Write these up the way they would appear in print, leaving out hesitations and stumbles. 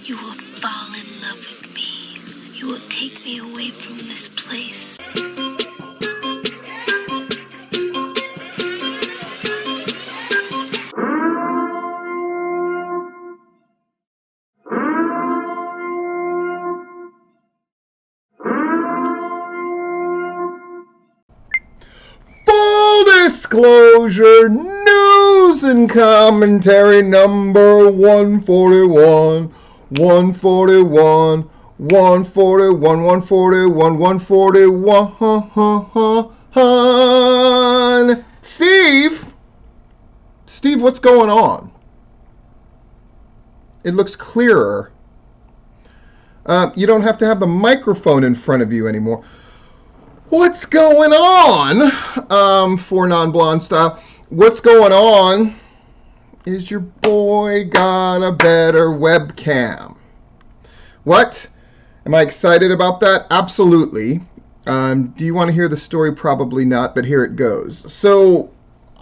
You will fall in love with me. You will take me away from this place. Disclosure news and commentary number 141, 141, 141, 141, 141. Steve, what's going on? It looks clearer. You don't have to have the microphone in front of you anymore. What's going on? For non-blonde style, what's going on is your boy got a better webcam. What? Am I excited about that? Absolutely. Do you want to hear the story? Probably not, but here it goes. So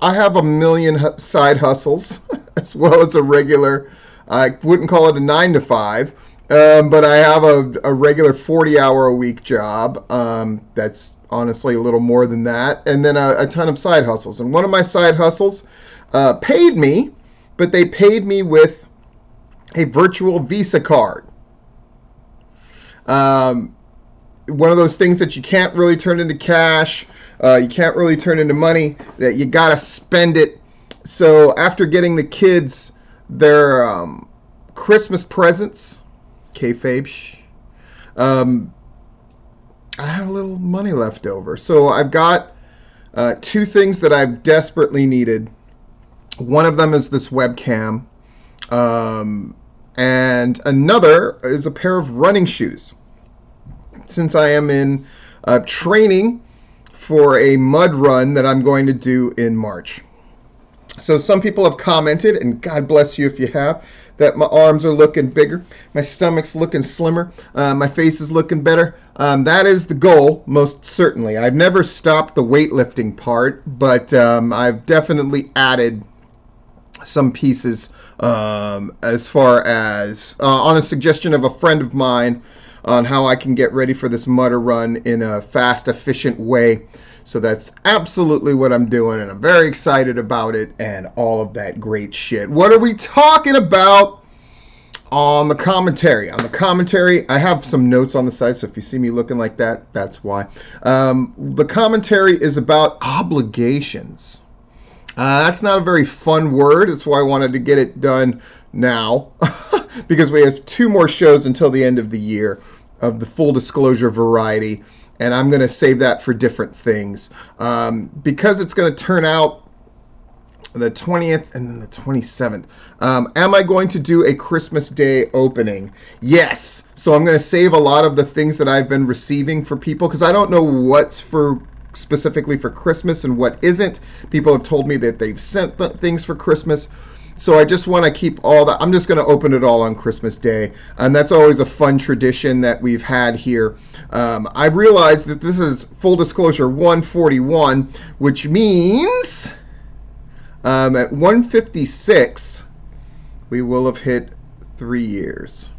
I have a million side hustles as well as a regular, I wouldn't call it a 9 to 5, but I have a regular 40-hour-a-week job. That's honestly a little more than that, and then a ton of side hustles. And one of my side hustles paid me, but they paid me with a virtual Visa card. One of those things that you can't really turn into cash, you can't really turn into money, that you gotta spend it. So after getting the kids their Christmas presents, kayfabe, I had a little money left over. So I've got two things that I've desperately needed. One of them is this webcam, and another is a pair of running shoes. Since I am in training for a mud run that I'm going to do in March. So some people have commented, and God bless you if you have, that my arms are looking bigger, my stomach's looking slimmer, my face is looking better. That is the goal, most certainly. I've never stopped the weightlifting part, but I've definitely added some pieces as far as on a suggestion of a friend of mine on how I can get ready for this mud run in a fast, efficient way. So that's absolutely what I'm doing, and I'm very excited about it and all of that great shit. What are we talking about on the commentary? On the commentary, I have some notes on the side, so if you see me looking like that, that's why. The commentary is about obligations. That's not a very fun word. That's why I wanted to get it done now, because we have 2 more shows until the end of the year of the full disclosure variety. And I'm going to save that for different things. Because it's going to turn out the 20th and then the 27th. Am I going to do a Christmas Day opening? Yes. So I'm going to save a lot of the things that I've been receiving for people, because I don't know what's for specifically for Christmas and what isn't. People have told me that they've sent things for Christmas. So I just want to keep all that. I'm just going to open it all on Christmas Day. And that's always a fun tradition that we've had here. I realize that this is full disclosure 141, which means at 156, we will have hit 3 years.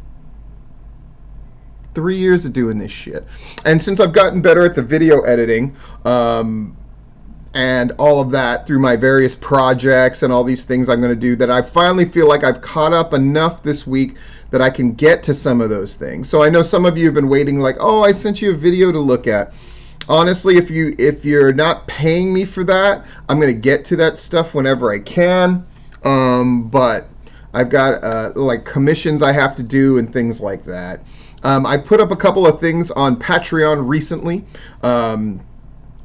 3 years of doing this shit. And since I've gotten better at the video editing, and all of that through my various projects and all these things I'm going to do, that I finally feel like I've caught up enough this week that I can get to some of those things. So I know some of you have been waiting like, oh, I sent you a video to look at. Honestly, if you're not paying me for that, I'm going to get to that stuff whenever I can. But I've got like commissions I have to do and things like that. I put up a couple of things on Patreon recently.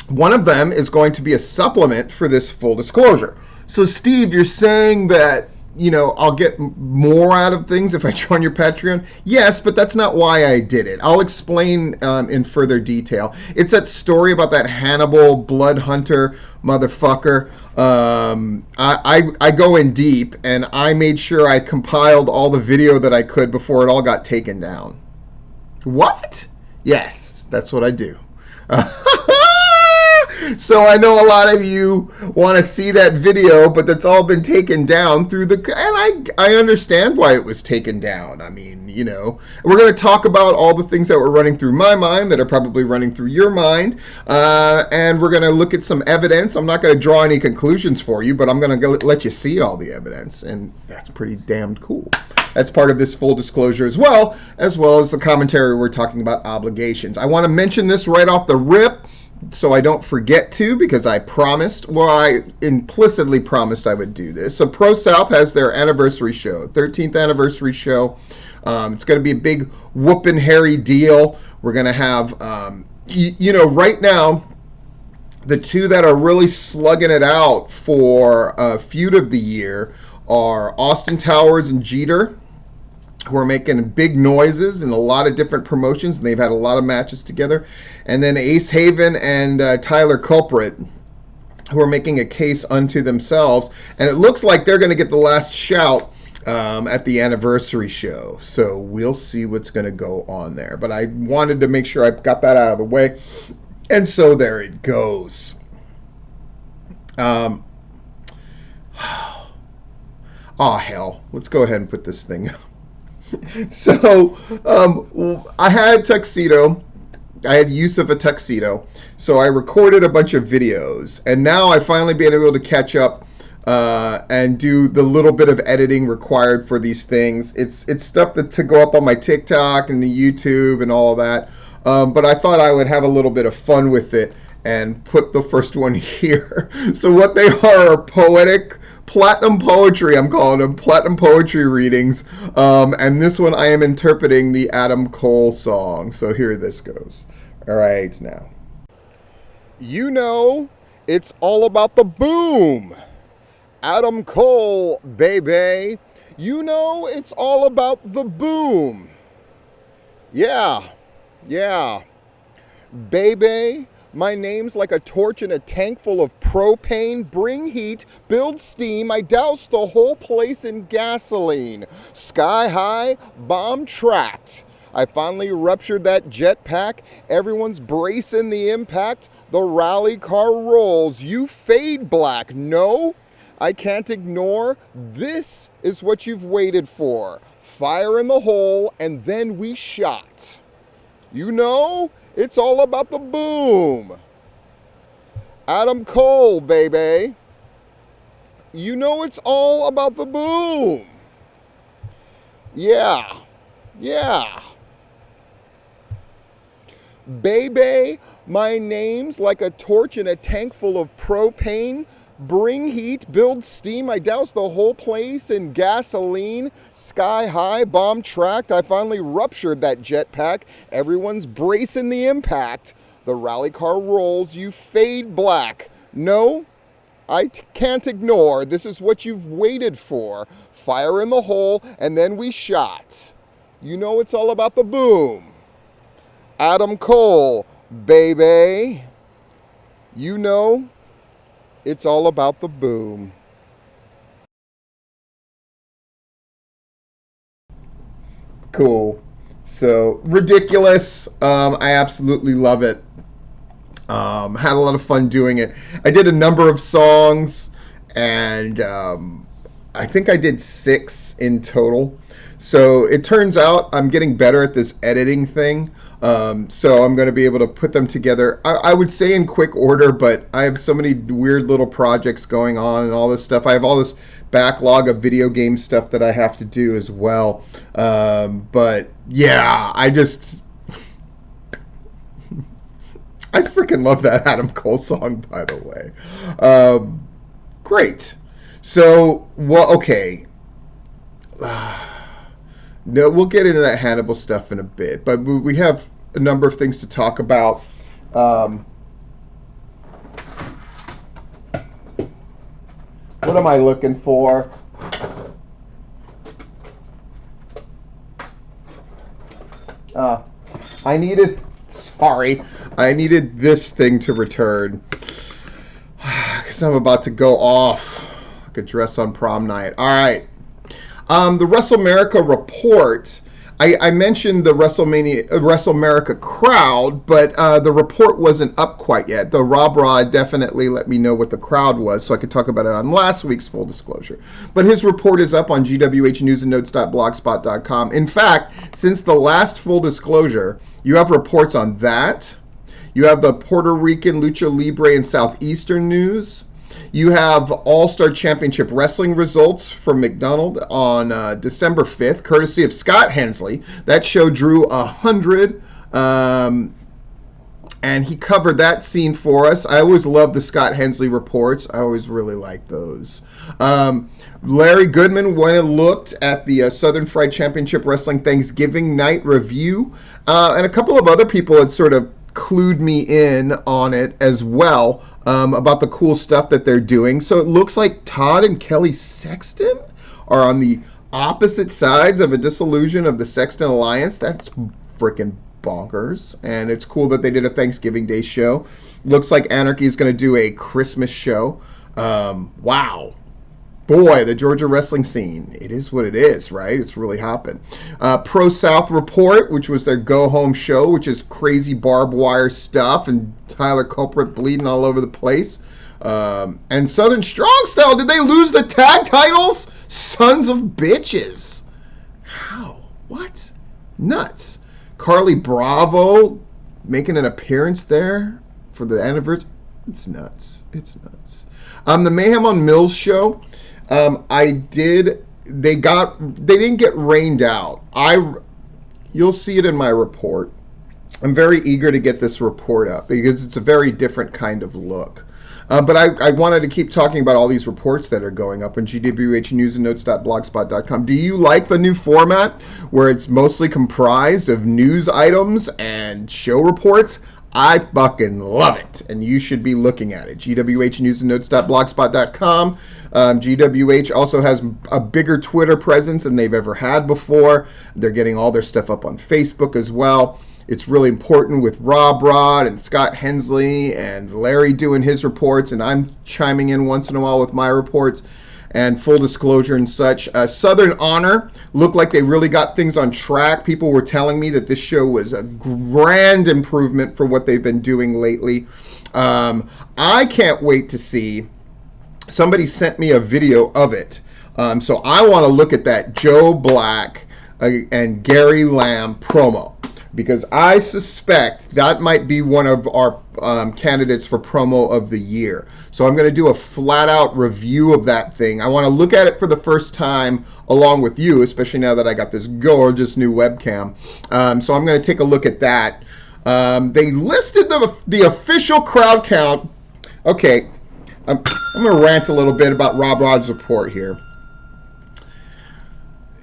One of them is going to be a supplement for this full disclosure. So Steve, you're saying that, you know, I'll get more out of things if I join your Patreon? Yes, but that's not why I did it. I'll explain in further detail. It's that story about that Hannibal Bloodhunter motherfucker. I go in deep, and I made sure I compiled all the video that I could before it all got taken down. What? Yes, that's what I do. So I know a lot of you want to see that video, but that's all been taken down through the, and I understand why it was taken down. I mean, you know, we're going to talk about all the things that were running through my mind that are probably running through your mind, and we're going to look at some evidence. I'm not going to draw any conclusions for you, but I'm going to let you see all the evidence, and that's pretty damned cool. That's part of this full disclosure as well as the commentary. We're talking about obligations. I want to mention this right off the rip, so I don't forget to, because I promised, well, I implicitly promised I would do this. So Pro South has their anniversary show, 13th anniversary show. It's going to be a big whoopin' hairy deal. We're going to have, you know, right now, the two that are really slugging it out for feud of the year are Austin Towers and Jeter, who are making big noises in a lot of different promotions, and they've had a lot of matches together. And then Ace Haven and Tyler Culprit, who are making a case unto themselves. And it looks like they're going to get the last shout at the anniversary show. So we'll see what's going to go on there. But I wanted to make sure I got that out of the way. And so there it goes. Oh, hell. Let's go ahead and put this thing up. So I had a tuxedo. I had use of a tuxedo. So I recorded a bunch of videos. And now I've finally been able to catch up and do the little bit of editing required for these things. It's stuff to go up on my TikTok and the YouTube and all of that. But I thought I would have a little bit of fun with it and put the first one here. So what they are poetic, platinum poetry, I'm calling them, platinum poetry readings. And this one I am interpreting the Adam Cole song. So here this goes. All right, now. You know, it's all about the boom. Adam Cole, baby. You know, it's all about the boom. Yeah. Baby, my name's like a torch in a tank full of propane. Bring heat, build steam. I douse the whole place in gasoline. Sky high, bomb tracked. I finally ruptured that jetpack. Everyone's bracing the impact. The rally car rolls. You fade black. No, I can't ignore. This is what you've waited for. Fire in the hole, and then we shot. You know, it's all about the boom. Adam Cole, baby. You know it's all about the boom. Yeah. Baby, my name's like a torch in a tank full of propane. Bring heat, build steam. I douse the whole place in gasoline. Sky high, bomb tracked. I finally ruptured that jetpack. Everyone's bracing the impact. The rally car rolls. You fade black. No, I can't ignore. This is what you've waited for. Fire in the hole, and then we shot. You know it's all about the boom. Adam Cole, baby. You know it's all about the boom. Cool. So, ridiculous. I absolutely love it. Had a lot of fun doing it. I did a number of songs, and I think I did 6 in total. So it turns out I'm getting better at this editing thing. So I'm going to be able to put them together, I would say in quick order, but I have so many weird little projects going on and all this stuff. I have all this backlog of video game stuff that I have to do as well. But yeah, I freaking love that Adam Cole song, by the way. Great. So, well, okay. No, we'll get into that Hannibal stuff in a bit, but we have a number of things to talk about. What am I looking for? I needed this thing to return because I'm about to go off like a dress on prom night. All right. The WrestleMerica report, I mentioned the WrestleMerica crowd, but the report wasn't up quite yet. The Rob Rod definitely let me know what the crowd was, so I could talk about it on last week's Full Disclosure. But his report is up on gwhnewsandnotes.blogspot.com. In fact, since the last Full Disclosure, you have reports on that. You have the Puerto Rican Lucha Libre and Southeastern news. You have All-Star Championship Wrestling results from McDonald on December 5th, courtesy of Scott Hensley. That show drew 100, and he covered that scene for us. I always love the Scott Hensley reports. I always really like those. Larry Goodman went and looked at the Southern Fried Championship Wrestling Thanksgiving night review, and a couple of other people had sort of clued me in on it as well. About the cool stuff that they're doing. So it looks like Todd and Kelly Sexton are on the opposite sides of a dissolution of the Sexton Alliance. That's freaking bonkers. And it's cool that they did a Thanksgiving Day show. Looks like Anarchy is going to do a Christmas show. Wow. Boy, the Georgia wrestling scene. It is what it is, right? It's really hopping. Pro South Report, which was their go-home show, which is crazy barbed wire stuff and Tyler Culprit bleeding all over the place. And Southern Strong Style, did they lose the tag titles? Sons of bitches. How? What? Nuts. Carly Bravo making an appearance there for the anniversary. It's nuts. It's nuts. The Mayhem on Mills show. They didn't get rained out. You'll see it in my report. I'm very eager to get this report up because it's a very different kind of look. But I wanted to keep talking about all these reports that are going up on gwhnewsandnotes.blogspot.com. Do you like the new format where it's mostly comprised of news items and show reports? I fucking love it, and you should be looking at it. gwhnewsandnotes.blogspot.com. GWH also has a bigger Twitter presence than they've ever had before. They're getting all their stuff up on Facebook as well. It's really important with Rob Rod and Scott Hensley and Larry doing his reports, and I'm chiming in once in a while with my reports and Full Disclosure and such. Southern Honor looked like they really got things on track. People were telling me that this show was a grand improvement for what they've been doing lately. I can't wait to see. Somebody sent me a video of it. So I want to look at that Joe Black and Gary Lamb promo, because I suspect that might be one of our candidates for promo of the year. So I'm going to do a flat-out review of that thing. I want to look at it for the first time along with you, especially now that I got this gorgeous new webcam. So I'm going to take a look at that. They listed the official crowd count. Okay, I'm going to rant a little bit about Rob Rod's report here.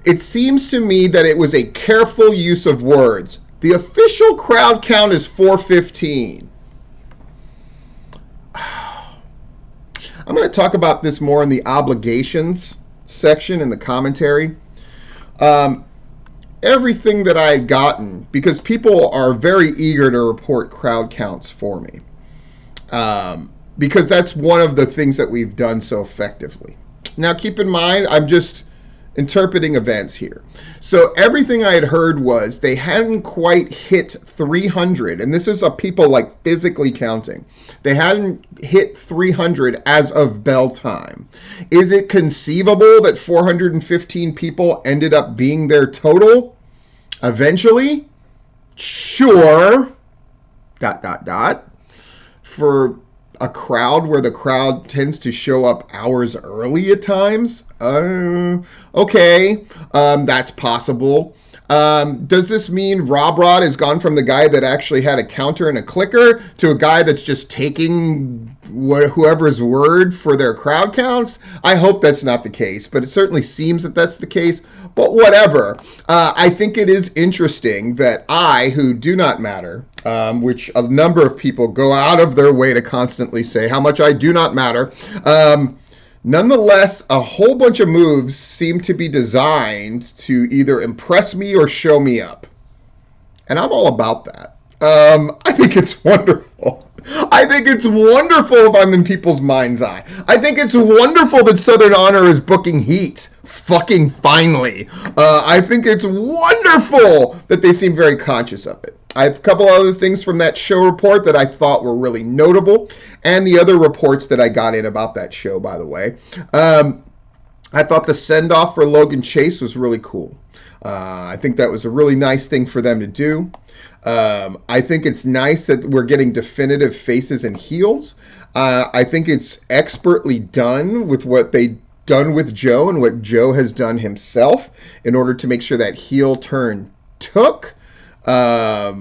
It seems to me that it was a careful use of words. The official crowd count is 415. I'm going to talk about this more in the obligations section in the commentary. Everything that I had gotten, because people are very eager to report crowd counts for me, because that's one of the things that we've done so effectively. Now, keep in mind, I'm just interpreting events here. So everything I had heard was they hadn't quite hit 300, and this is a people like physically counting. They hadn't hit 300 as of bell time. Is it conceivable that 415 people ended up being their total eventually? Sure. ... For a crowd where the crowd tends to show up hours early at times? Okay, that's possible. Does this mean Rob Rod has gone from the guy that actually had a counter and a clicker to a guy that's just taking whoever's word for their crowd counts? I hope that's not the case, but it certainly seems that that's the case. But whatever. I think it is interesting that I, who do not matter, which a number of people go out of their way to constantly say how much I do not matter, nonetheless, a whole bunch of moves seem to be designed to either impress me or show me up. And I'm all about that. I think it's wonderful. I think it's wonderful if I'm in people's mind's eye. I think it's wonderful that Southern Honor is booking heat fucking finally. I think it's wonderful that they seem very conscious of it. I have a couple other things from that show report that I thought were really notable, and the other reports that I got in about that show, by the way. I thought the send-off for Logan Chase was really cool. I think that was a really nice thing for them to do. I think it's nice that we're getting definitive faces and heels. I think it's expertly done with what they done with Joe and what Joe has done himself in order to make sure that heel turn took. I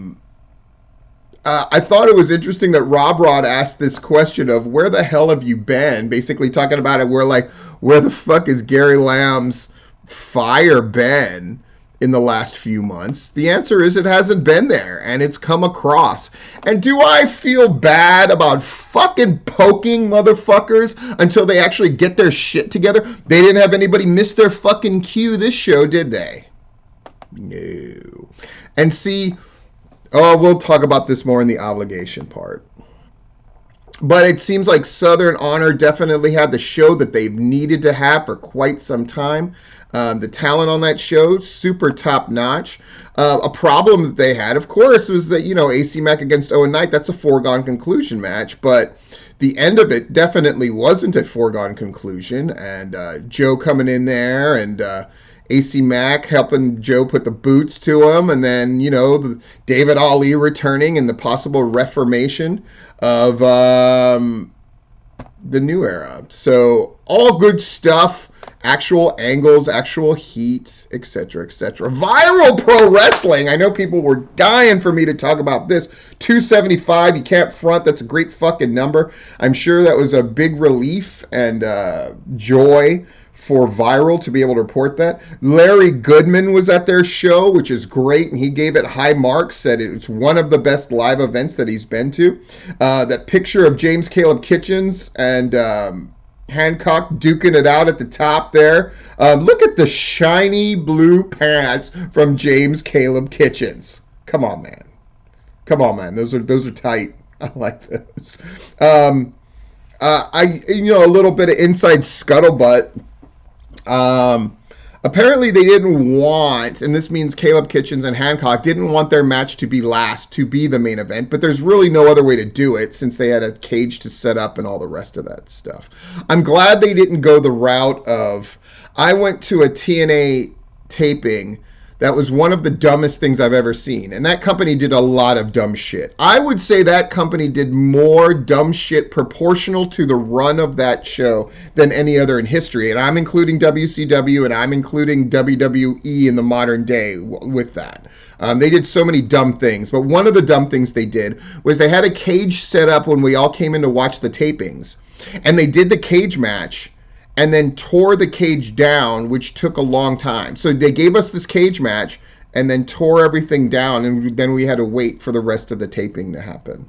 thought it was interesting that Rob Rod asked this question of where the hell have you been? Basically talking about it where the fuck is Gary Lamb's fire been in the last few months? The answer is it hasn't been there, and it's come across. And do I feel bad about fucking poking motherfuckers until they actually get their shit together? They didn't have anybody miss their fucking cue this show, did they? No. And see, we'll talk about this more in the obligation part. But it seems like Southern Honor definitely had the show that they've needed to have for quite some time. The talent on that show, super top notch. A problem that they had, of course, was that, AC Mack against Owen Knight, that's a foregone conclusion match. But the end of it definitely wasn't a foregone conclusion. And Joe coming in there and AC Mack helping Joe put the boots to him. And then, David Ali returning and the possible reformation of the new era. So all good stuff. Actual angles, actual heat, etc., etc. Viral Pro Wrestling. I know people were dying for me to talk about this. 275, you can't front. That's a great fucking number. I'm sure that was a big relief and joy for Viral to be able to report that. Larry Goodman was at their show, which is great, and he gave it high marks, said it's one of the best live events that he's been to. That picture of James Caleb Kitchens and Hancock duking it out at the top there. Look at the shiny blue pants from James Caleb Kitchens. Come on, man. Those are tight. I like those. A little bit of inside scuttlebutt. Apparently they didn't want, and this means Caleb Kitchens and Hancock didn't want their match to be last, to be the main event, but there's really no other way to do it since they had a cage to set up and all the rest of that stuff. I'm glad they didn't go the route of, I went to a TNA taping that was one of the dumbest things I've ever seen. And that company did a lot of dumb shit. I would say that company did more dumb shit proportional to the run of that show than any other in history. And I'm including WCW and I'm including WWE in the modern day with that. They did so many dumb things. But one of the dumb things they did was they had a cage set up when we all came in to watch the tapings. And they did the cage match and then tore the cage down, which took a long time. So they gave us this cage match and then tore everything down, and then we had to wait for the rest of the taping to happen.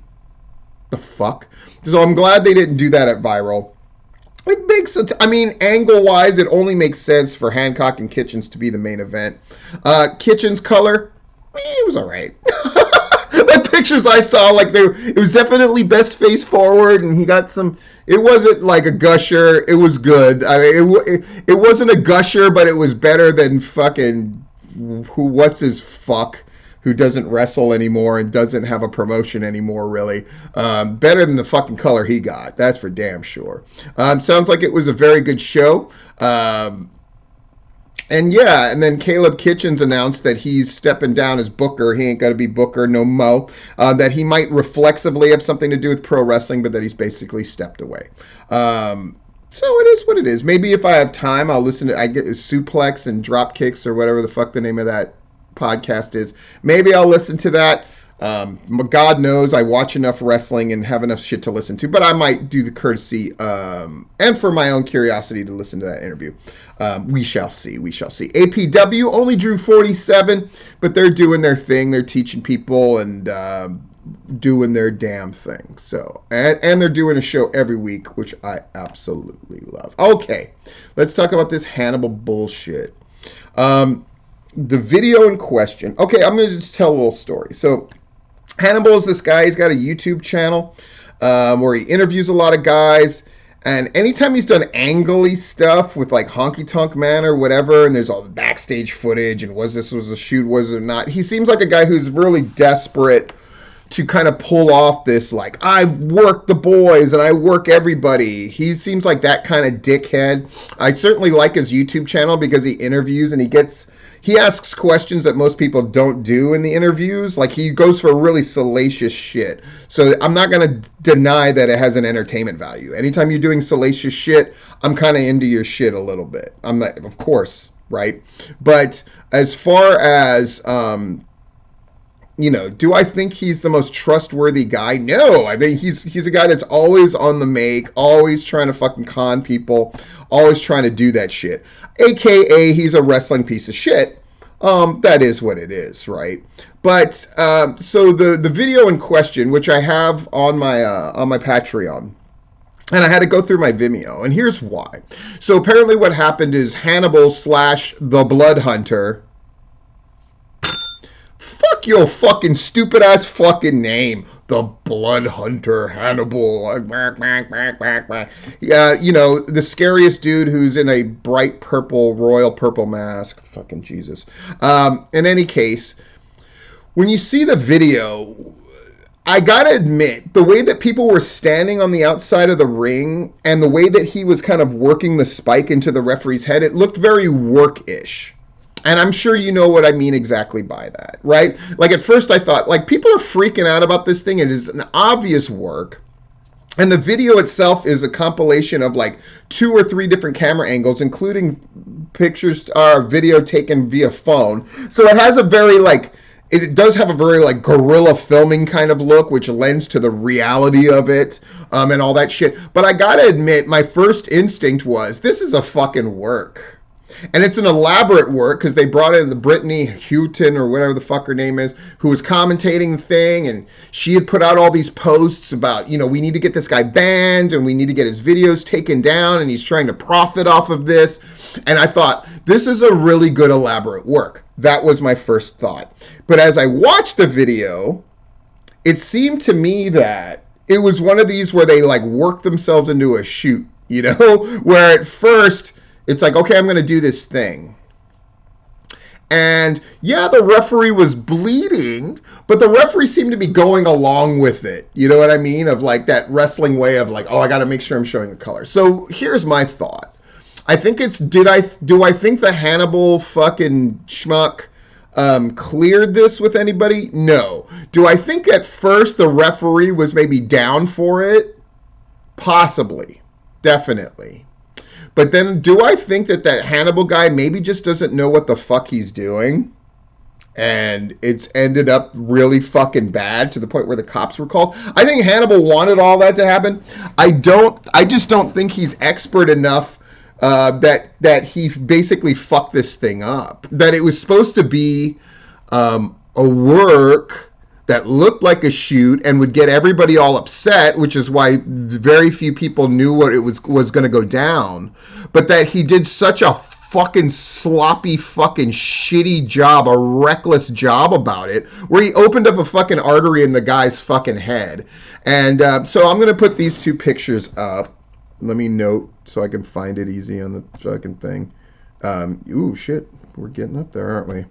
The fuck? So I'm glad they didn't do that at Viral. It makes it, angle-wise, it only makes sense for Hancock and Kitchens to be the main event. Kitchens' color, it was all right. The pictures I saw, it was definitely best face forward, and he got some. It wasn't like a gusher. It was good. It wasn't a gusher, but it was better than fucking what's his fuck who doesn't wrestle anymore and doesn't have a promotion anymore. Really, better than the fucking color he got. That's for damn sure. Sounds like it was a very good show. And then Caleb Kitchens announced that he's stepping down as Booker. He ain't got to be Booker no mo. That he might reflexively have something to do with pro wrestling, but that he's basically stepped away. So it is what it is. Maybe if I have time, I'll listen to, I get Suplex and Drop Kicks or whatever the fuck the name of that podcast is. Maybe I'll listen to that. God knows I watch enough wrestling and have enough shit to listen to, but I might do the courtesy and for my own curiosity to listen to that interview. We shall see. APW only drew 47, but they're doing their thing. They're teaching people and doing their damn thing. So, and they're doing a show every week, which I absolutely love. Okay, let's talk about this Hannibal bullshit. The video in question. Okay, I'm going to just tell a little story. So Hannibal is this guy. He's got a YouTube channel where he interviews a lot of guys. And anytime he's done angly stuff with like Honky Tonk Man or whatever, and there's all the backstage footage and was a shoot, was it not? He seems like a guy who's really desperate to kind of pull off this, like, I work the boys and I work everybody. He seems like that kind of dickhead. I certainly like his YouTube channel because he interviews and he asks questions that most people don't do in the interviews. Like, he goes for really salacious shit. So I'm not going to deny that it has an entertainment value. Anytime you're doing salacious shit, I'm kind of into your shit a little bit. I'm not, of course, right? But as far as, do I think he's the most trustworthy guy? No, I think he's a guy that's always on the make, always trying to fucking con people, always trying to do that shit. AKA, he's a wrestling piece of shit. That is what it is, right? But so the video in question, which I have on my Patreon, and I had to go through my Vimeo, and here's why. So apparently, what happened is Hannibal / the Bloodhunter. Fuck your fucking stupid ass fucking name. The Bloodhunter Hannibal. Yeah, the scariest dude who's in a bright purple, royal purple mask. Fucking Jesus. In any case, when you see the video, I gotta admit, the way that people were standing on the outside of the ring and the way that he was kind of working the spike into the referee's head, it looked very work-ish. And I'm sure you know what I mean exactly by that, right? Like, at first I thought, like, people are freaking out about this thing. It is an obvious work. And the video itself is a compilation of, like, 2 or 3 different camera angles, including pictures or video taken via phone. So it has a very, like, it does have a very, like, guerrilla filming kind of look, which lends to the reality of it, and all that shit. But I gotta admit, my first instinct was, this is a fucking work. And it's an elaborate work because they brought in the Brittany Houghton or whatever the fuck her name is, who was commentating the thing, and she had put out all these posts about, we need to get this guy banned and we need to get his videos taken down, and he's trying to profit off of this. And I thought, this is a really good elaborate work. That was my first thought. But as I watched the video, it seemed to me that it was one of these where they like worked themselves into a shoot, where at first it's like, okay, I'm going to do this thing. And yeah, the referee was bleeding, but the referee seemed to be going along with it. You know what I mean? Of like that wrestling way of like, oh, I got to make sure I'm showing the color. So here's my thought. I think it's, do I think the Hannibal fucking schmuck cleared this with anybody? No. Do I think at first the referee was maybe down for it? Possibly. Definitely. But then, do I think that Hannibal guy maybe just doesn't know what the fuck he's doing? And it's ended up really fucking bad to the point where the cops were called? I think Hannibal wanted all that to happen. I just don't think he's expert enough that he basically fucked this thing up. That it was supposed to be a work that looked like a shoot and would get everybody all upset, which is why very few people knew what it was going to go down. But that he did such a fucking sloppy, fucking shitty job, a reckless job about it, where he opened up a fucking artery in the guy's fucking head. And so I'm going to put these 2 pictures up. Let me note so I can find it easy on the fucking thing. Ooh, shit. We're getting up there, aren't we?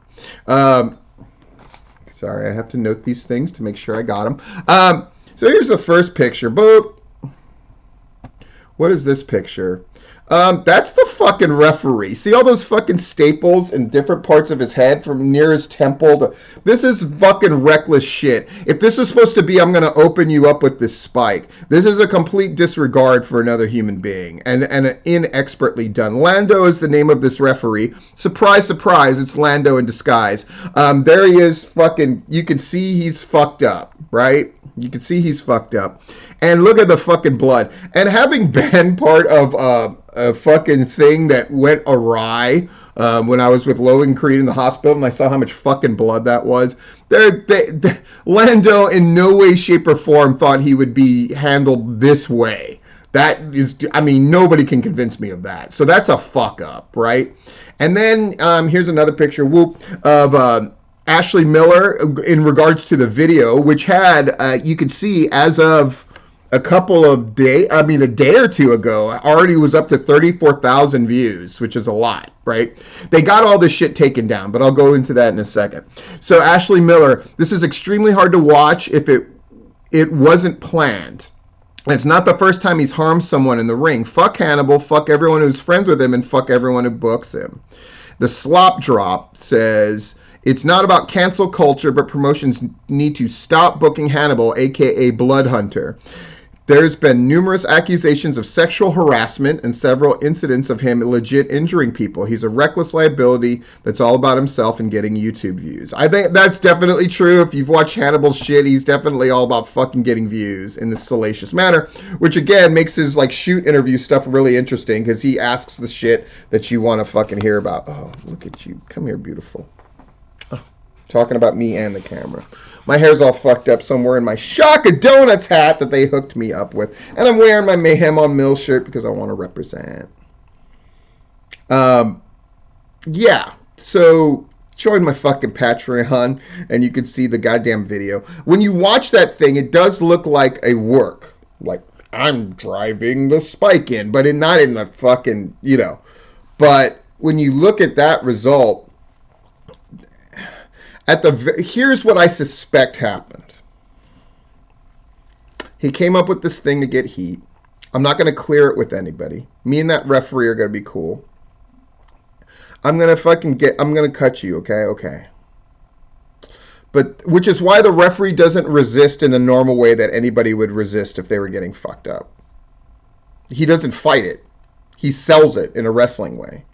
Sorry, I have to note these things to make sure I got them. So here's the first picture. Boop. What is this picture? That's the fucking referee. See all those fucking staples in different parts of his head from near his temple to... This is fucking reckless shit. If this was supposed to be, I'm going to open you up with this spike. This is a complete disregard for another human being and inexpertly done. Lando is the name of this referee. Surprise, surprise, it's Lando in disguise. There he is fucking... You can see he's fucked up, right? You can see he's fucked up. And look at the fucking blood. And having been part of a fucking thing that went awry when I was with Logan Creed in the hospital and I saw how much fucking blood that was, Lando in no way, shape, or form thought he would be handled this way. That is, I mean, nobody can convince me of that. So that's a fuck up, right? And then here's another picture, of... Ashley Miller in regards to the video, which had, you could see as of a couple of a day or two ago, already was up to 34,000 views, which is a lot, right? They got all this shit taken down, but I'll go into that in a second. So Ashley Miller, this is extremely hard to watch if it wasn't planned. And it's not the first time he's harmed someone in the ring. Fuck Hannibal, fuck everyone who's friends with him, and fuck everyone who books him. The Slop Drop says, it's not about cancel culture, but promotions need to stop booking Hannibal, aka Bloodhunter. There's been numerous accusations of sexual harassment and several incidents of him legit injuring people. He's a reckless liability that's all about himself and getting YouTube views. I think that's definitely true. If you've watched Hannibal's shit, he's definitely all about fucking getting views in this salacious manner, which again makes his like shoot interview stuff really interesting because he asks the shit that you want to fucking hear about. Oh, look at you. Come here, beautiful. Oh, talking about me and the camera. My hair's all fucked up somewhere in my Shaka Donuts hat that they hooked me up with. And I'm wearing my Mayhem on Mill shirt because I want to represent. Yeah. So join my fucking Patreon and you can see the goddamn video. When you watch that thing, it does look like a work. Like, I'm driving the spike in. But not in the fucking, But when you look at that result, here's what I suspect happened. He came up with this thing to get heat. I'm not going to clear it with anybody. Me and that referee are going to be cool. I'm going to cut you, okay? But, which is why the referee doesn't resist in the normal way that anybody would resist if they were getting fucked up. He doesn't fight it. He sells it in a wrestling way.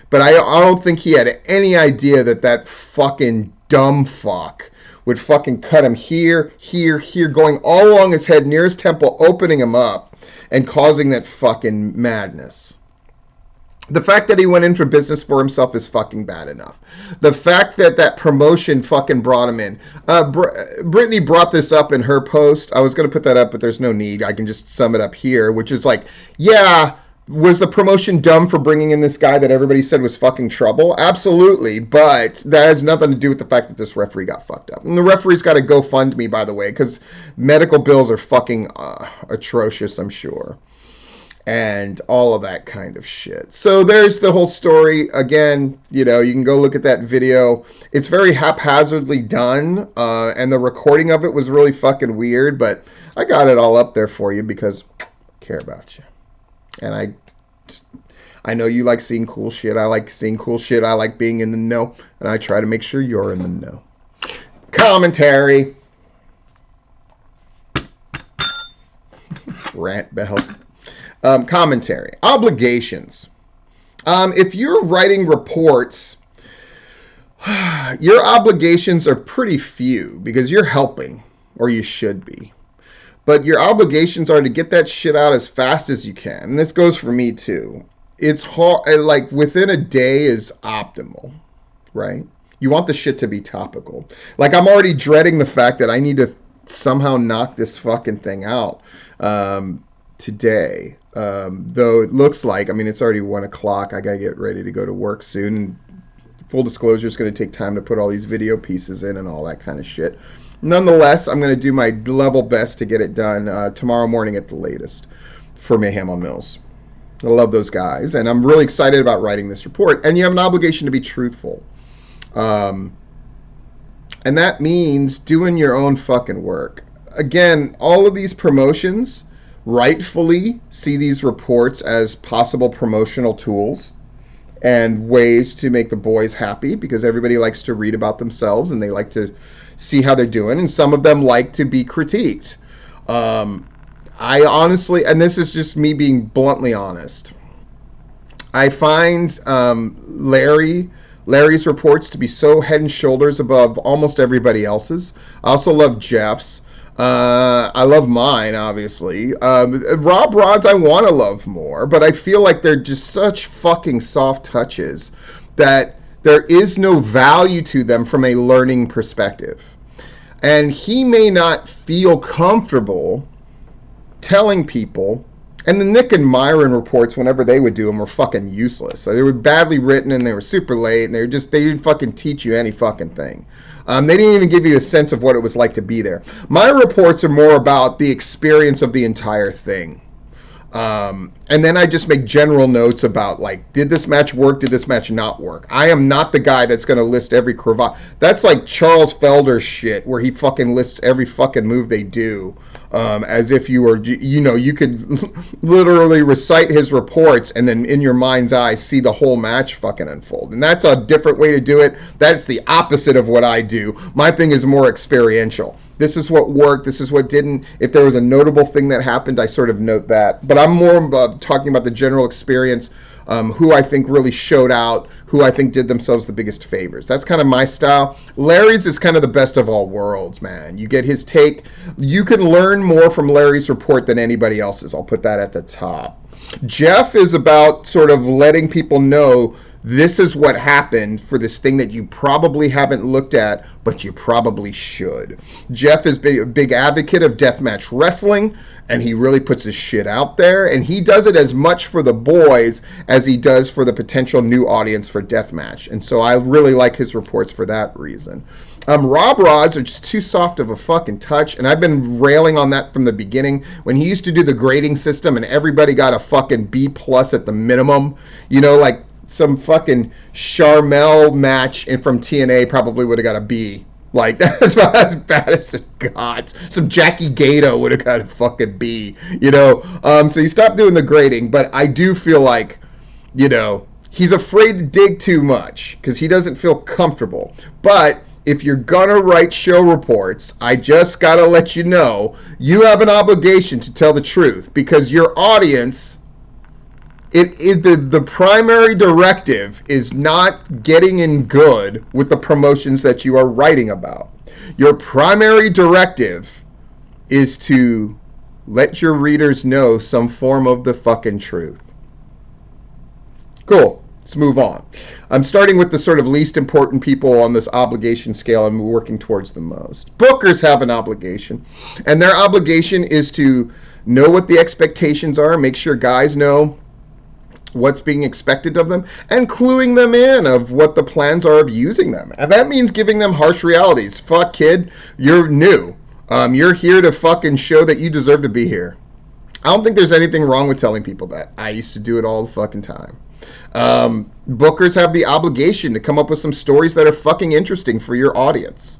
But I don't think he had any idea that fucking dumb fuck would fucking cut him here, going all along his head near his temple, opening him up and causing that fucking madness. The fact that he went in for business for himself is fucking bad enough. The fact that promotion fucking brought him in. Brittany brought this up in her post. I was going to put that up, but there's no need. I can just sum it up here, which is like, yeah, was the promotion dumb for bringing in this guy that everybody said was fucking trouble? Absolutely, but that has nothing to do with the fact that this referee got fucked up. And the referee's got to GoFundMe, by the way, because medical bills are fucking atrocious, I'm sure. And all of that kind of shit. So there's the whole story. Again, you can go look at that video. It's very haphazardly done, and the recording of it was really fucking weird, but I got it all up there for you because I care about you. And I know you like seeing cool shit. I like seeing cool shit. I like being in the know. And I try to make sure you're in the know. Commentary. Rant bell. Commentary. Obligations. If you're writing reports, your obligations are pretty few because you're helping, or you should be. But your obligations are to get that shit out as fast as you can. And this goes for me too. It's hard, like within a day is optimal, right? You want the shit to be topical. Like I'm already dreading the fact that I need to somehow knock this fucking thing out today. Though it looks like, it's already 1 o'clock. I gotta get ready to go to work soon. Full disclosure, it's going to take time to put all these video pieces in and all that kind of shit. Nonetheless, I'm going to do my level best to get it done tomorrow morning at the latest for Mayhem on Mills. I love those guys, and I'm really excited about writing this report. And you have an obligation to be truthful. And that means doing your own fucking work. Again, all of these promotions rightfully see these reports as possible promotional tools and ways to make the boys happy because everybody likes to read about themselves and they like to see how they're doing, and some of them like to be critiqued. I honestly, and this is just me being bluntly honest, I find Larry's reports to be so head and shoulders above almost everybody else's. I also love Jeff's. I love mine, obviously. Rob Rod's I want to love more, but I feel like they're just such fucking soft touches that there is no value to them from a learning perspective. And he may not feel comfortable telling people And the Nick and Myron reports, whenever they would do them, were fucking useless. So they were badly written, and they were super late, and they didn't fucking teach you any fucking thing. They didn't even give you a sense of what it was like to be there. My reports are more about the experience of the entire thing. And then I just make general notes about, like, did this match work? Did this match not work? I am not the guy that's going to list every cravat. That's like Charles Felder shit, where he fucking lists every fucking move they do. As if you were, you could literally recite his reports and then in your mind's eye see the whole match fucking unfold. And that's a different way to do it. That's the opposite of what I do. My thing is more experiential. This is what worked. This is what didn't. If there was a notable thing that happened, I sort of note that. But I'm more talking about the general experience, who I think really showed out, who I think did themselves the biggest favors. That's kind of my style. Larry's is kind of the best of all worlds, man. You get his take. You can learn more from Larry's report than anybody else's. I'll put that at the top. Jeff is about sort of letting people know this is what happened for this thing that you probably haven't looked at, but you probably should. Jeff is a big advocate of deathmatch wrestling, and he really puts his shit out there, and he does it as much for the boys as he does for the potential new audience for deathmatch. And so I really like his reports for that reason. Rob Rods are just too soft of a fucking touch, and I've been railing on that from the beginning. When he used to do the grading system and everybody got a fucking B+ at the minimum, like some fucking Charmel match and from TNA probably would have got a B. Like, that's about as bad as it got. Some Jackie Gato would have got a fucking B, So you stop doing the grading, but I do feel like, he's afraid to dig too much because he doesn't feel comfortable. But if you're gonna write show reports, I just gotta let you know, you have an obligation to tell the truth because your audience... The primary directive is not getting in good with the promotions that you are writing about. Your primary directive is to let your readers know some form of the fucking truth. Cool. Let's move on. I'm starting with the sort of least important people on this obligation scale and working towards the most. Bookers have an obligation, and their obligation is to know what the expectations are, make sure guys know what's being expected of them, and cluing them in of what the plans are of using them. And that means giving them harsh realities. Fuck, kid, you're new. You're here to fucking show that you deserve to be here. I don't think there's anything wrong with telling people that. I used to do it all the fucking time. Bookers have the obligation to come up with some stories that are fucking interesting for your audience.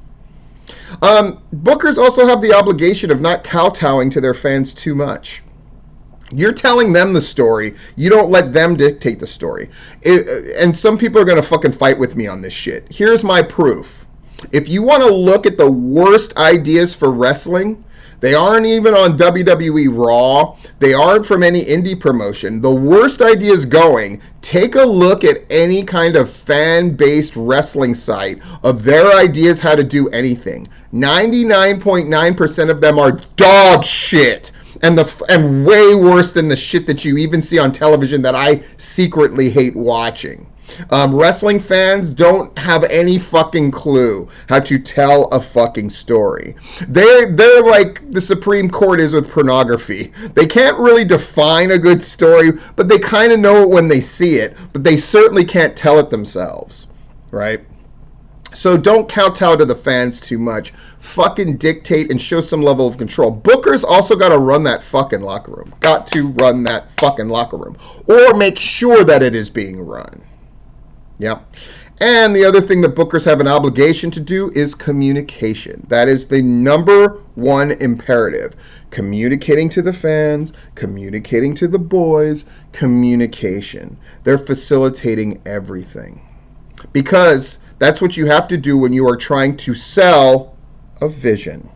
Bookers also have the obligation of not kowtowing to their fans too much. You're telling them the story. You don't let them dictate the story. And some people are going to fucking fight with me on this shit. Here's my proof. If you want to look at the worst ideas for wrestling, they aren't even on WWE Raw. They aren't from any indie promotion. The worst ideas going, take a look at any kind of fan-based wrestling site of their ideas how to do anything. 99.9% of them are dog shit. And way worse than the shit that you even see on television that I secretly hate watching. Wrestling fans don't have any fucking clue how to tell a fucking story. They're like the Supreme Court is with pornography. They can't really define a good story, but they kind of know it when they see it, but they certainly can't tell it themselves, right? So don't kowtow to the fans too much. Fucking dictate and show some level of control. Bookers also got to run that fucking locker room. Got to run that fucking locker room. Or make sure that it is being run. Yep. And the other thing that bookers have an obligation to do is communication. That is the number one imperative. Communicating to the fans, communicating to the boys, communication. They're facilitating everything. Because that's what you have to do when you are trying to sell a vision.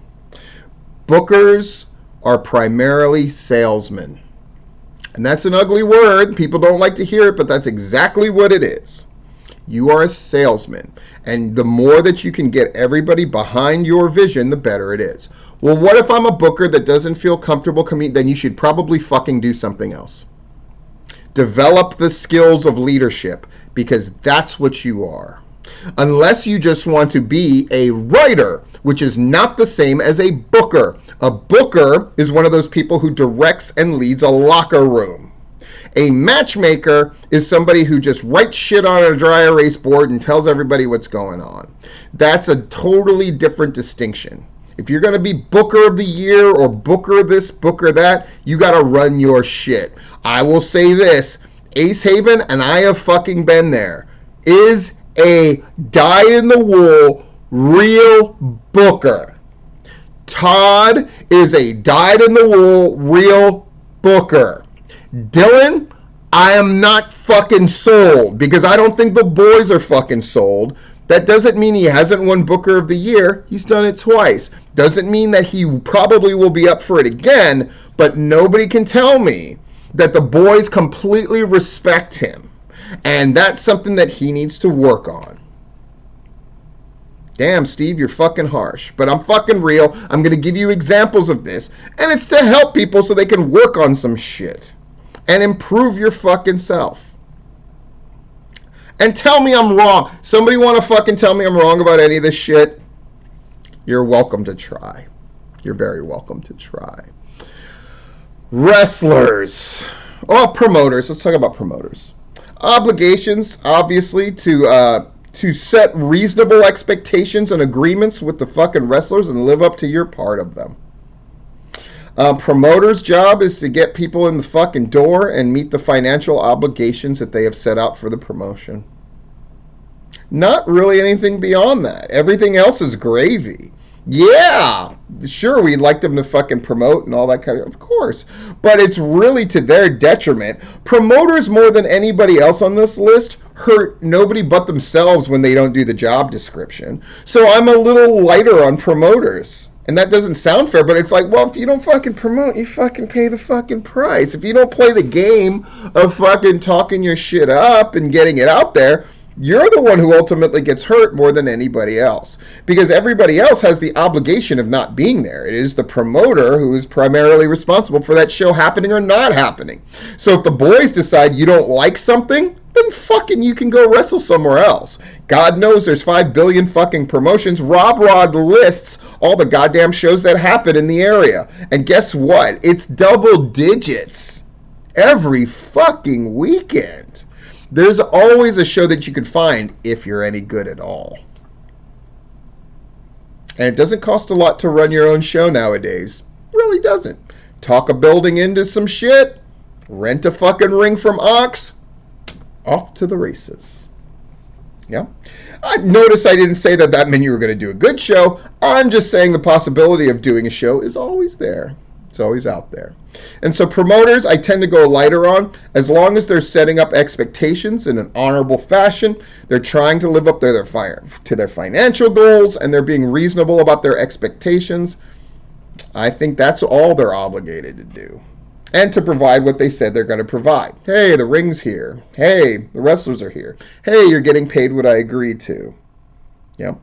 Bookers are primarily salesmen. And that's an ugly word. People don't like to hear it, but that's exactly what it is. You are a salesman. And the more that you can get everybody behind your vision, the better it is. Well, what if I'm a booker that doesn't feel comfortable then you should probably fucking do something else. Develop the skills of leadership, because that's what you are. Unless you just want to be a writer, which is not the same as a booker. A booker is one of those people who directs and leads a locker room. A matchmaker is somebody who just writes shit on a dry erase board and tells everybody what's going on. That's a totally different distinction. If you're going to be Booker of the Year or Booker this, Booker that, you got to run your shit. I will say this, Ace Haven, and I have fucking been there, is a dyed-in-the-wool real booker. Todd is a dyed-in-the-wool real booker. Dylan, I am not fucking sold because I don't think the boys are fucking sold. That doesn't mean he hasn't won Booker of the Year. He's done it twice. Doesn't mean that he probably will be up for it again, but nobody can tell me that the boys completely respect him. And that's something that he needs to work on. Damn, Steve, you're fucking harsh. But I'm fucking real. I'm going to give you examples of this. And it's to help people so they can work on some shit. And improve your fucking self. And tell me I'm wrong. Somebody want to fucking tell me I'm wrong about any of this shit? You're welcome to try. You're very welcome to try. Wrestlers. Oh, promoters. Let's talk about promoters. Obligations, obviously, to set reasonable expectations and agreements with the fucking wrestlers and live up to your part of them. Promoter's job is to get people in the fucking door and meet the financial obligations that they have set out for the promotion. Not really anything beyond that. Everything else is gravy. Yeah, sure, we'd like them to fucking promote and all that kind of course. But it's really to their detriment. Promoters, more than anybody else on this list, hurt nobody but themselves when they don't do the job description. So I'm a little lighter on promoters. And that doesn't sound fair, but it's like, well, if you don't fucking promote, you fucking pay the fucking price. If you don't play the game of fucking talking your shit up and getting it out there, you're the one who ultimately gets hurt more than anybody else. Because everybody else has the obligation of not being there. It is the promoter who is primarily responsible for that show happening or not happening. So if the boys decide you don't like something, then fucking you can go wrestle somewhere else. God knows there's 5 billion fucking promotions. Rob Rod lists all the goddamn shows that happen in the area. And guess what? It's double digits every fucking weekend. There's always a show that you can find if you're any good at all. And it doesn't cost a lot to run your own show nowadays. Really doesn't. Talk a building into some shit. Rent a fucking ring from Ox. Off to the races. Yeah. Notice I didn't say that meant you were going to do a good show. I'm just saying the possibility of doing a show is always there. It's always out there. And so promoters, I tend to go lighter on. As long as they're setting up expectations in an honorable fashion, they're trying to live up to their financial goals, and they're being reasonable about their expectations, I think that's all they're obligated to do. And to provide what they said they're going to provide. Hey, the ring's here. Hey, the wrestlers are here. Hey, you're getting paid what I agreed to. Yeah.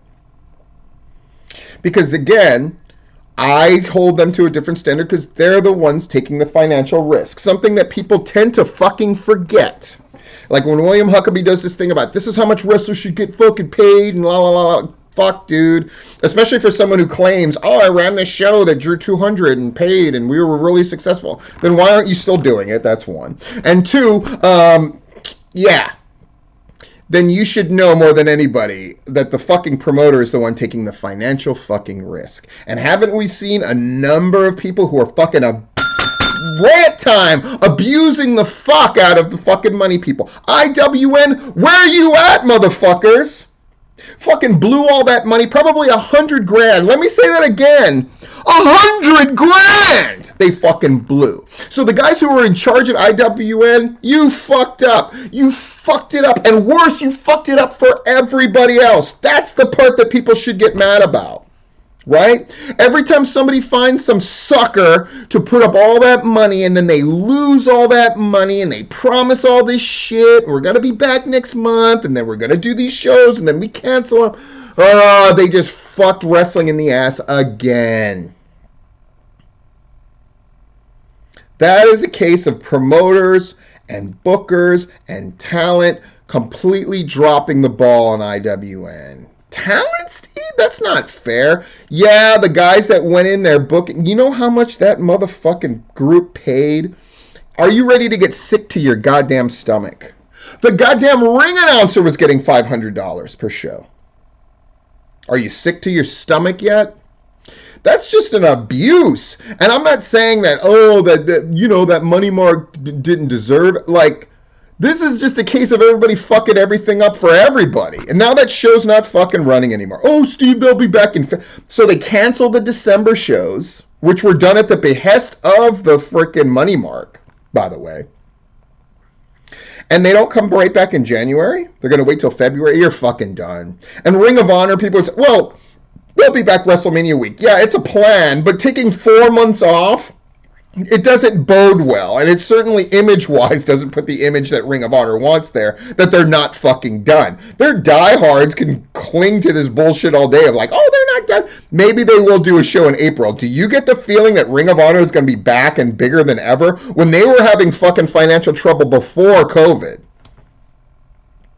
Because again, I hold them to a different standard because they're the ones taking the financial risk. Something that people tend to fucking forget. Like when William Huckabee does this thing about this is how much wrestlers should get fucking paid and la la la. Fuck, dude. Especially for someone who claims, oh, I ran this show that drew 200 and paid and we were really successful. Then why aren't you still doing it? That's one. And two, yeah. Then you should know more than anybody that the fucking promoter is the one taking the financial fucking risk. And haven't we seen a number of people who are fucking rant time abusing the fuck out of the fucking money people? IWN, where you at, motherfuckers? Fucking blew all that money, probably $100 grand. Let me say that again. $100 grand they fucking blew. So the guys who were in charge at IWN, you fucked up. You fucked it up. And worse, you fucked it up for everybody else. That's the part that people should get mad about. Right? Every time somebody finds some sucker to put up all that money and then they lose all that money and they promise all this shit, we're going to be back next month and then we're going to do these shows and then we cancel them. Oh, they just fucked wrestling in the ass again. That is a case of promoters and bookers and talent completely dropping the ball on IWN. Talent, Steve? That's not fair. Yeah, the guys that went in there booking, you know how much that motherfucking group paid? Are you ready to get sick to your goddamn stomach? The goddamn ring announcer was getting $500 per show. Are you sick to your stomach yet? That's just an abuse. And I'm not saying that, that Money Mark didn't deserve it. Like, this is just a case of everybody fucking everything up for everybody. And now that show's not fucking running anymore. Oh, Steve, they'll be back in... So they canceled the December shows, which were done at the behest of the frickin' Money Mark, by the way. And they don't come right back in January? They're going to wait till February? You're fucking done. And Ring of Honor, people would say, well, they'll be back WrestleMania week. Yeah, it's a plan, but taking 4 months off, it doesn't bode well. And it certainly image-wise doesn't put the image that Ring of Honor wants there, that they're not fucking done. Their diehards can cling to this bullshit all day of like, oh, they're not done. Maybe they will do a show in April. Do you get the feeling that Ring of Honor is going to be back and bigger than ever when they were having fucking financial trouble before COVID?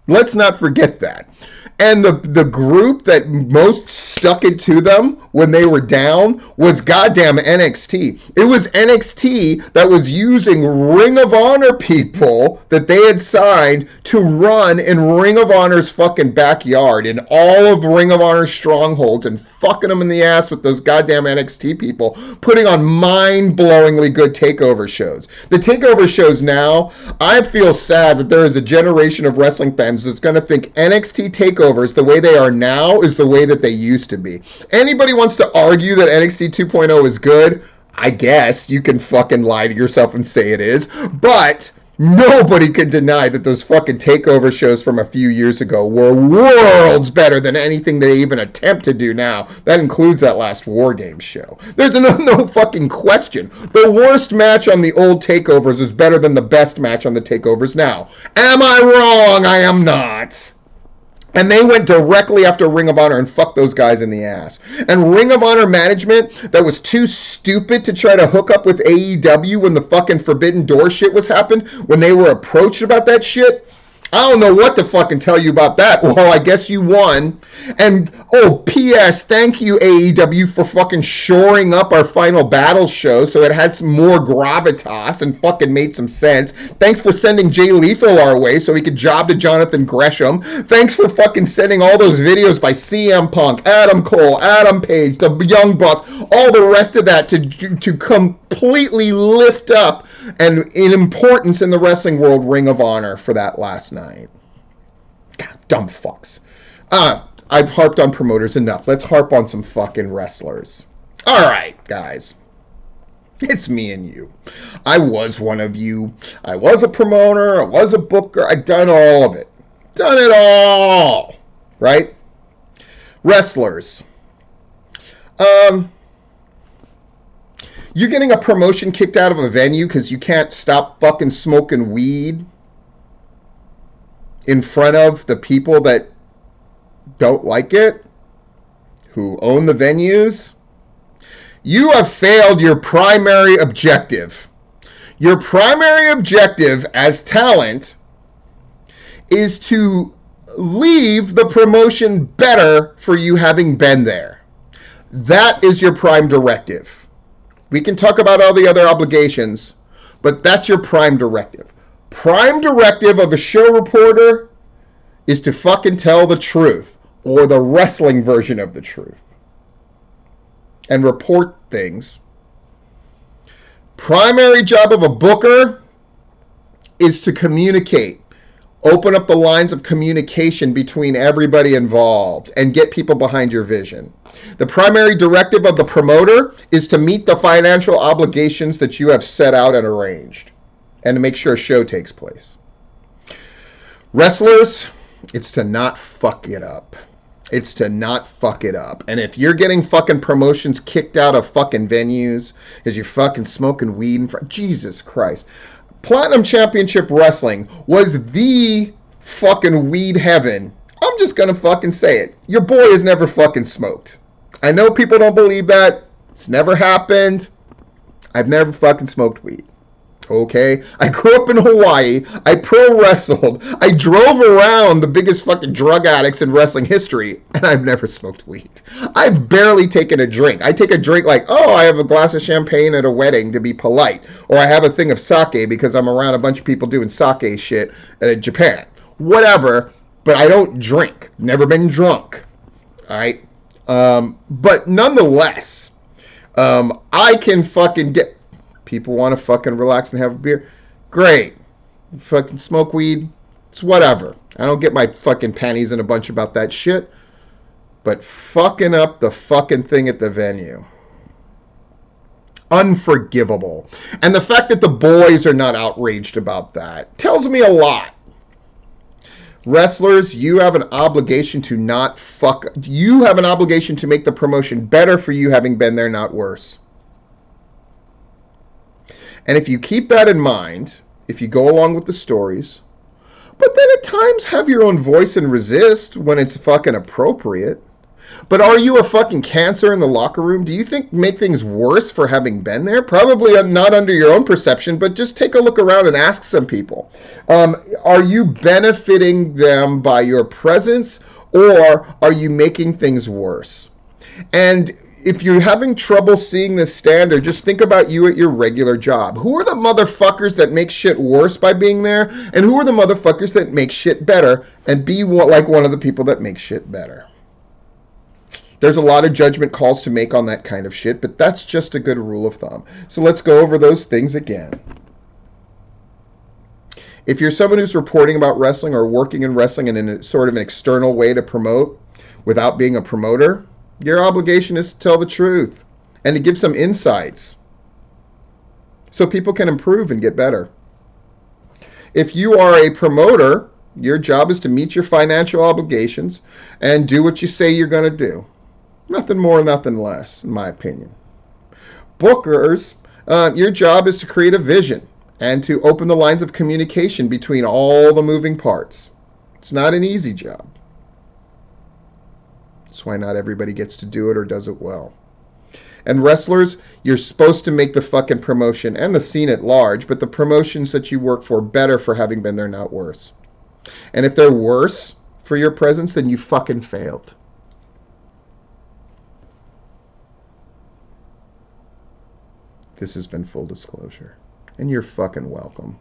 Let's not forget that. And the group that most stuck it to them when they were down was goddamn NXT. It was NXT that was using Ring of Honor people that they had signed to run in Ring of Honor's fucking backyard in all of Ring of Honor's strongholds and fucking them in the ass with those goddamn NXT people, putting on mind-blowingly good takeover shows. The takeover shows now, I feel sad that there is a generation of wrestling fans that's going to think NXT takeovers, the way they are now, is the way that they used to be. Anybody wants to argue that NXT 2.0 is good? I guess you can fucking lie to yourself and say it is, but nobody can deny that those fucking takeover shows from a few years ago were worlds better than anything they even attempt to do now. That includes that last War Games show. There's no fucking question. The worst match on the old takeovers is better than the best match on the takeovers now. Am I wrong? I am not. And they went directly after Ring of Honor and fucked those guys in the ass. And Ring of Honor management that was too stupid to try to hook up with AEW when the fucking Forbidden Door shit was happened, when they were approached about that shit, I don't know what to fucking tell you about that. Well, I guess you won. And, oh, P.S., thank you, AEW, for fucking shoring up our Final Battle show so it had some more gravitas and fucking made some sense. Thanks for sending Jay Lethal our way so he could job to Jonathan Gresham. Thanks for fucking sending all those videos by CM Punk, Adam Cole, Adam Page, the Young Bucks, all the rest of that to completely lift up and in importance in the wrestling world, Ring of Honor for that last night. God, dumb fucks. I've harped on promoters enough. Let's harp on some fucking wrestlers. All right, guys. It's me and you. I was one of you. I was a promoter. I was a booker. I've done all of it. Done it all. Right? Wrestlers. You're getting a promotion kicked out of a venue because you can't stop fucking smoking weed in front of the people that don't like it, who own the venues. You have failed your primary objective. Your primary objective as talent is to leave the promotion better for you having been there. That is your prime directive. We can talk about all the other obligations, but that's your prime directive. Prime directive of a show reporter is to fucking tell the truth, or the wrestling version of the truth, and report things. Primary job of a booker is to communicate. Open up the lines of communication between everybody involved and get people behind your vision. The primary directive of the promoter is to meet the financial obligations that you have set out and arranged and to make sure a show takes place. Wrestlers, it's to not fuck it up. It's to not fuck it up. And if you're getting fucking promotions kicked out of fucking venues because you're fucking smoking weed in front, Jesus Christ. Platinum Championship Wrestling was the fucking weed heaven. I'm just gonna fucking say it. Your boy has never fucking smoked. I know people don't believe that. It's never happened. I've never fucking smoked weed. Okay? I grew up in Hawaii. I pro wrestled. I drove around the biggest fucking drug addicts in wrestling history, and I've never smoked weed. I've barely taken a drink. I take a drink like, oh, I have a glass of champagne at a wedding to be polite, or I have a thing of sake because I'm around a bunch of people doing sake shit in Japan. Whatever, but I don't drink. Never been drunk. All right? But nonetheless, I can fucking get. People want to fucking relax and have a beer. Great. Fucking smoke weed. It's whatever. I don't get my fucking panties in a bunch about that shit. But fucking up the fucking thing at the venue. Unforgivable. And the fact that the boys are not outraged about that tells me a lot. Wrestlers, you have an obligation to not fuck. You have an obligation to make the promotion better for you having been there, not worse. And if you keep that in mind, if you go along with the stories, but then at times have your own voice and resist when it's fucking appropriate. But are you a fucking cancer in the locker room? Do you think make things worse for having been there? Probably not under your own perception, but just take a look around and ask some people. Are you benefiting them by your presence, or are you making things worse? And if you're having trouble seeing this standard, just think about you at your regular job. Who are the motherfuckers that make shit worse by being there? And who are the motherfuckers that make shit better and be like one of the people that make shit better? There's a lot of judgment calls to make on that kind of shit, but that's just a good rule of thumb. So let's go over those things again. If you're someone who's reporting about wrestling or working in wrestling in a sort of an external way to promote without being a promoter, your obligation is to tell the truth and to give some insights so people can improve and get better. If you are a promoter, your job is to meet your financial obligations and do what you say you're going to do. Nothing more, nothing less, in my opinion. Bookers, your job is to create a vision and to open the lines of communication between all the moving parts. It's not an easy job. That's why not everybody gets to do it or does it well. And wrestlers, you're supposed to make the fucking promotion and the scene at large, but the promotions that you work for better for having been there, not worse. And if they're worse for your presence, then you fucking failed. This has been Full Disclosure, and you're fucking welcome.